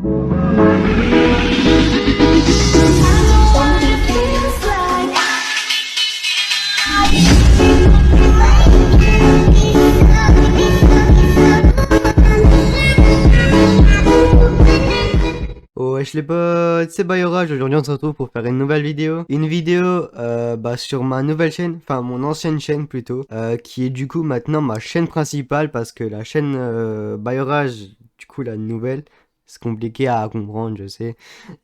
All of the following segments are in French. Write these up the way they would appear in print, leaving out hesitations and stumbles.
Oh, wesh les potes, c'est Bayorage. Aujourd'hui on se retrouve pour faire une nouvelle vidéo. Une vidéo sur ma nouvelle chaîne, enfin mon ancienne chaîne plutôt, qui est du coup maintenant ma chaîne principale parce que la chaîne Bayorage, du coup la nouvelle, c'est compliqué à comprendre, je sais.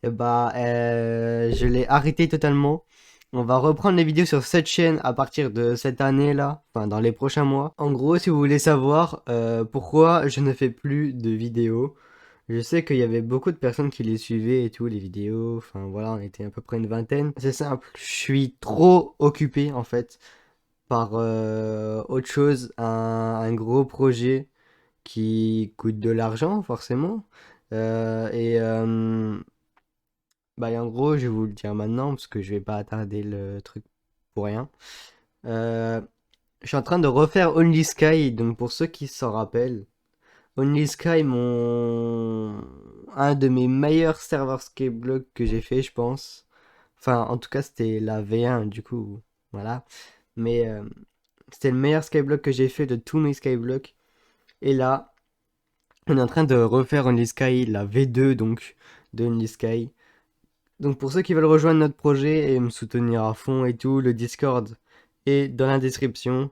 Et je l'ai arrêté totalement. On va reprendre les vidéos sur cette chaîne à partir de cette année-là, enfin dans les prochains mois. En gros, si vous voulez savoir pourquoi je ne fais plus de vidéos, je sais qu'il y avait beaucoup de personnes qui les suivaient et tout, les vidéos. Enfin voilà, on était à peu près une vingtaine. C'est simple, je suis trop occupé en fait par autre chose, un gros projet qui coûte de l'argent forcément. Et en gros, je vais vous le dire maintenant parce que je vais pas attarder le truc pour rien. Euh, je suis en train de refaire Only Sky, donc pour ceux qui s'en rappellent. Only Sky, un de mes meilleurs serveurs Skyblock que j'ai fait, je pense. Enfin, en tout cas, c'était la V1, du coup, voilà. Mais c'était le meilleur Skyblock que j'ai fait de tous mes Skyblocks. Et là, on est en train de refaire Only Sky, la V2, donc, de Only Sky. Donc, pour ceux qui veulent rejoindre notre projet et me soutenir à fond et tout, le Discord est dans la description.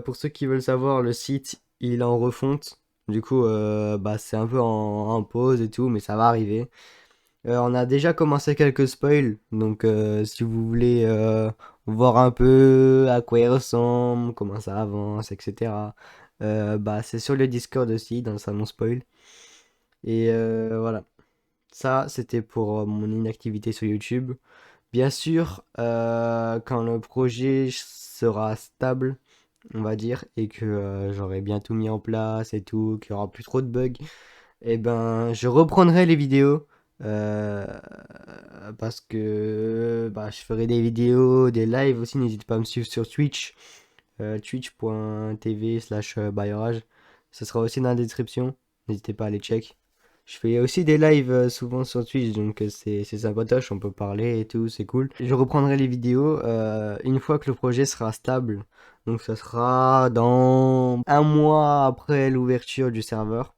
Pour ceux qui veulent savoir, le site, il est en refonte. Du coup, c'est un peu en pause et tout, mais ça va arriver. On a déjà commencé quelques spoils, donc si vous voulez voir un peu à quoi il ressemble, comment ça avance, etc. C'est sur le Discord aussi, dans le salon spoil. Et voilà, ça c'était pour mon inactivité sur YouTube. Bien sûr, quand le projet sera stable, on va dire, et que j'aurai bien tout mis en place et tout, qu'il n'y aura plus trop de bugs, et ben je reprendrai les vidéos. euh, Parce que je ferai des vidéos, des lives aussi. N'hésitez pas à me suivre sur Twitch, twitch.tv/bayorage. Ce sera aussi dans la description. N'hésitez pas à les check. Je fais aussi des lives souvent sur Twitch, donc c'est sympatoche, on peut parler et tout, c'est cool. Je reprendrai les vidéos une fois que le projet sera stable. Donc ça sera dans un mois après l'ouverture du serveur.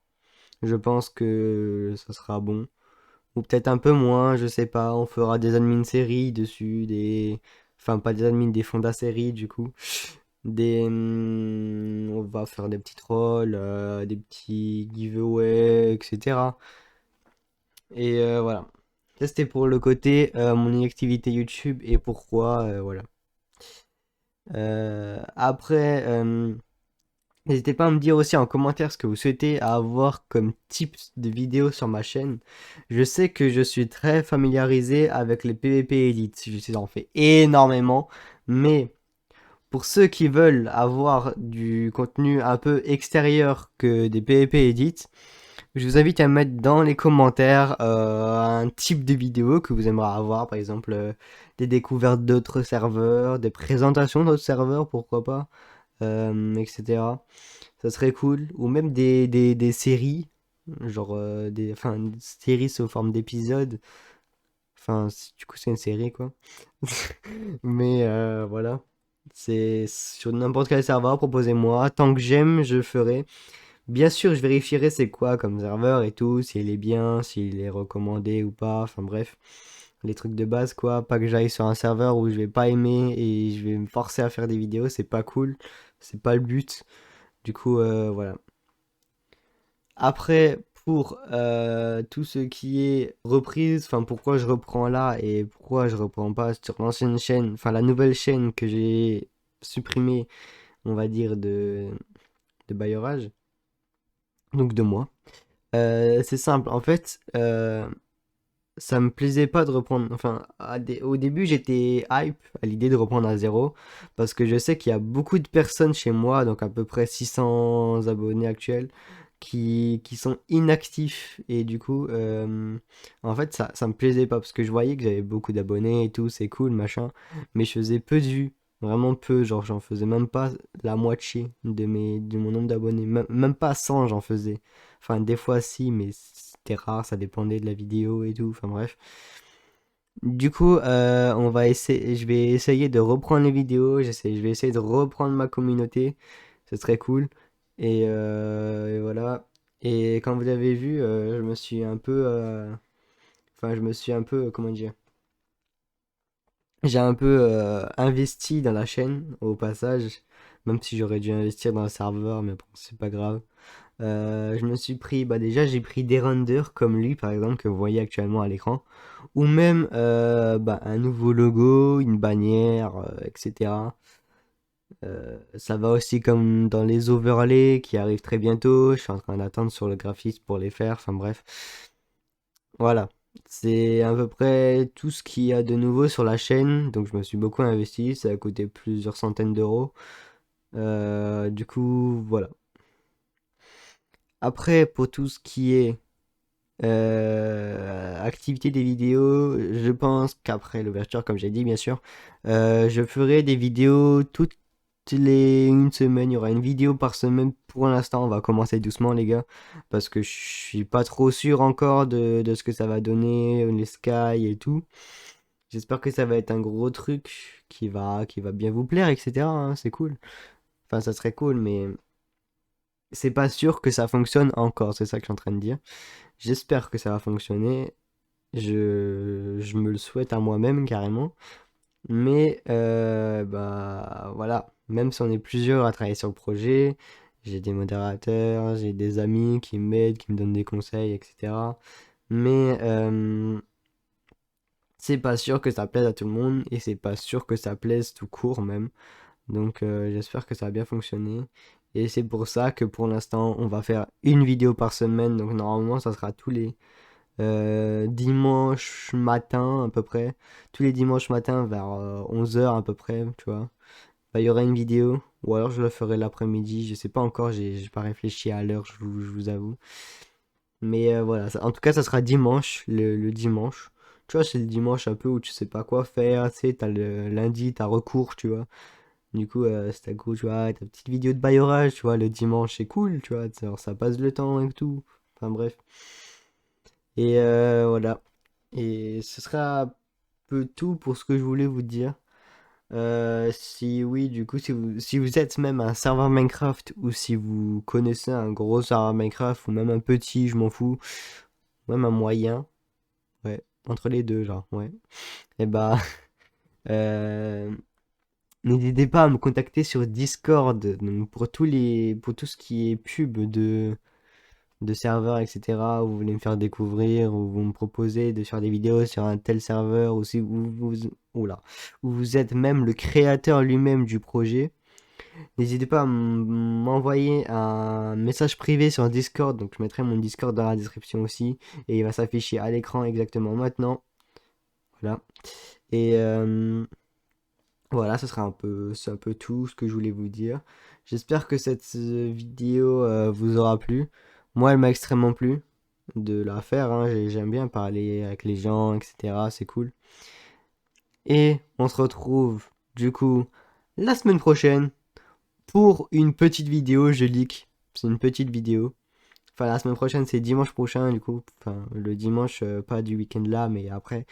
Je pense que ça sera bon. Ou peut-être un peu moins, je sais pas. On fera des admin séries dessus, des... Enfin, pas des admins, des fonds séries du coup. On va faire des petits trolls, des petits giveaways, etc. Et voilà. Ça, c'était pour le côté mon inactivité YouTube et pourquoi, voilà. Après, n'hésitez pas à me dire aussi en commentaire ce que vous souhaitez avoir comme type de vidéo sur ma chaîne. Je sais que je suis très familiarisé avec les PvP Edit. J'en fais énormément. Mais pour ceux qui veulent avoir du contenu un peu extérieur que des PvP Edit, je vous invite à mettre dans les commentaires un type de vidéo que vous aimeriez avoir. Par exemple, des découvertes d'autres serveurs, des présentations d'autres serveurs, pourquoi pas, etc. Ça serait cool. Ou même des séries, genre des séries sous forme d'épisodes. Enfin, du coup, c'est une série, quoi. Mais voilà. C'est sur n'importe quel serveur, proposez-moi. Tant que j'aime, je ferai. Bien sûr, je vérifierai c'est quoi comme serveur et tout, s'il est bien, s'il est recommandé ou pas. Enfin bref, les trucs de base, quoi. Pas que j'aille sur un serveur où je vais pas aimer et je vais me forcer à faire des vidéos, c'est pas cool. C'est pas le but. Du coup, voilà. Après, pour tout ce qui est reprise, enfin pourquoi je reprends là et pourquoi je reprends pas sur l'ancienne chaîne, enfin la nouvelle chaîne que j'ai supprimée, on va dire, de Bayorage, donc de moi. C'est simple, en fait, ça me plaisait pas de reprendre, enfin au début j'étais hype à l'idée de reprendre à zéro, parce que je sais qu'il y a beaucoup de personnes chez moi, donc à peu près 600 abonnés actuels, qui sont inactifs et du coup en fait ça me plaisait pas parce que je voyais que j'avais beaucoup d'abonnés et tout, c'est cool machin, mais je faisais peu de vues, vraiment peu, genre j'en faisais même pas la moitié de mon nombre d'abonnés, même pas 100 j'en faisais, enfin des fois si, mais c'était rare, ça dépendait de la vidéo et tout, enfin bref. Du coup, je vais essayer de reprendre les vidéos, je vais essayer de reprendre ma communauté, ce serait cool. Et voilà. Et quand vous avez vu, je me suis un peu, je me suis un peu, comment dire, j'ai un peu investi dans la chaîne au passage, même si j'aurais dû investir dans le serveur, mais bon, c'est pas grave. Je me suis pris, bah déjà j'ai pris des renders comme lui par exemple que vous voyez actuellement à l'écran, ou même un nouveau logo, une bannière, etc. Ça va aussi comme dans les overlays qui arrivent très bientôt, je suis en train d'attendre sur le graphisme pour les faire, enfin bref. Voilà, c'est à peu près tout ce qu'il y a de nouveau sur la chaîne, donc je me suis beaucoup investi, ça a coûté plusieurs centaines d'euros. Du coup, voilà. Après, pour tout ce qui est activité des vidéos, je pense qu'après l'ouverture, comme j'ai dit, bien sûr, je ferai des vidéos toutes les une semaine. Il y aura une vidéo par semaine pour l'instant. On va commencer doucement, les gars, parce que je suis pas trop sûr encore de ce que ça va donner, les Sky et tout. J'espère que ça va être un gros truc qui va bien vous plaire, etc. hein, c'est cool. Enfin, ça serait cool, mais c'est pas sûr que ça fonctionne encore. C'est ça que je suis en train de dire. J'espère que ça va fonctionner. Je me le souhaite à moi-même carrément. Mais bah voilà, même si on est plusieurs à travailler sur le projet, j'ai des modérateurs, j'ai des amis qui m'aident, qui me donnent des conseils, etc. Mais c'est pas sûr que ça plaise à tout le monde et c'est pas sûr que ça plaise tout court même. Donc j'espère que ça va bien fonctionner. Et c'est pour ça que pour l'instant on va faire une vidéo par semaine. Donc normalement ça sera tous les dimanche matin à peu près. Tous les dimanches matin vers 11 h à peu près, tu vois. Bah, il y aura une vidéo, ou alors je la ferai l'après-midi, je sais pas encore, j'ai pas réfléchi à l'heure, je vous avoue. Mais voilà, en tout cas ça sera dimanche, le dimanche. Tu vois, c'est le dimanche un peu où tu sais pas quoi faire, tu sais, t'as le lundi, t'as recours, tu vois. Du coup, c'est cool, tu vois, ta petite vidéo de baillorage, tu vois, le dimanche, c'est cool, tu vois, genre, ça passe le temps et tout. Enfin bref. Et voilà. Et ce sera un peu tout pour ce que je voulais vous dire. Si oui, du coup, si vous êtes même un serveur Minecraft ou si vous connaissez un gros serveur Minecraft ou même un petit, je m'en fous, même un moyen, ouais, entre les deux, genre, ouais. Et bah, euh, n'hésitez pas à me contacter sur Discord donc pour tout ce qui est pub de serveurs, etc., où vous voulez me faire découvrir, ou vous me proposez de faire des vidéos sur un tel serveur, ou si oula, où vous êtes même le créateur lui-même du projet, n'hésitez pas à m'envoyer un message privé sur Discord, donc je mettrai mon Discord dans la description aussi, et il va s'afficher à l'écran exactement maintenant, voilà. Et voilà, ce sera c'est un peu tout ce que je voulais vous dire. J'espère que cette vidéo vous aura plu. Moi, elle m'a extrêmement plu de la faire. hein. J'aime bien parler avec les gens, etc. C'est cool. Et on se retrouve du coup la semaine prochaine pour une petite vidéo. Je leak. C'est une petite vidéo. Enfin, la semaine prochaine, c'est dimanche prochain, du coup. Enfin, le dimanche, pas du week-end là, mais après.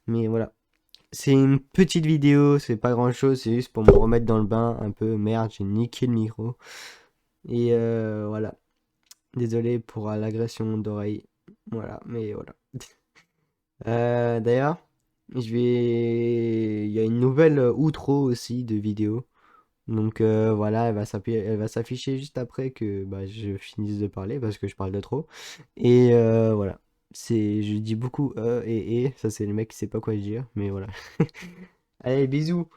Mais voilà. C'est une petite vidéo, c'est pas grand chose, c'est juste pour me remettre dans le bain un peu. Merde, j'ai niqué le micro. Et voilà. Désolé pour l'agression d'oreille. Voilà, mais voilà. D'ailleurs, il y a une nouvelle outro aussi de vidéo. Donc voilà, elle va s'afficher juste après que bah, je finisse de parler parce que je parle de trop. Et voilà. Je dis beaucoup et, ça c'est le mec qui sait pas quoi dire, mais voilà. Allez, bisous.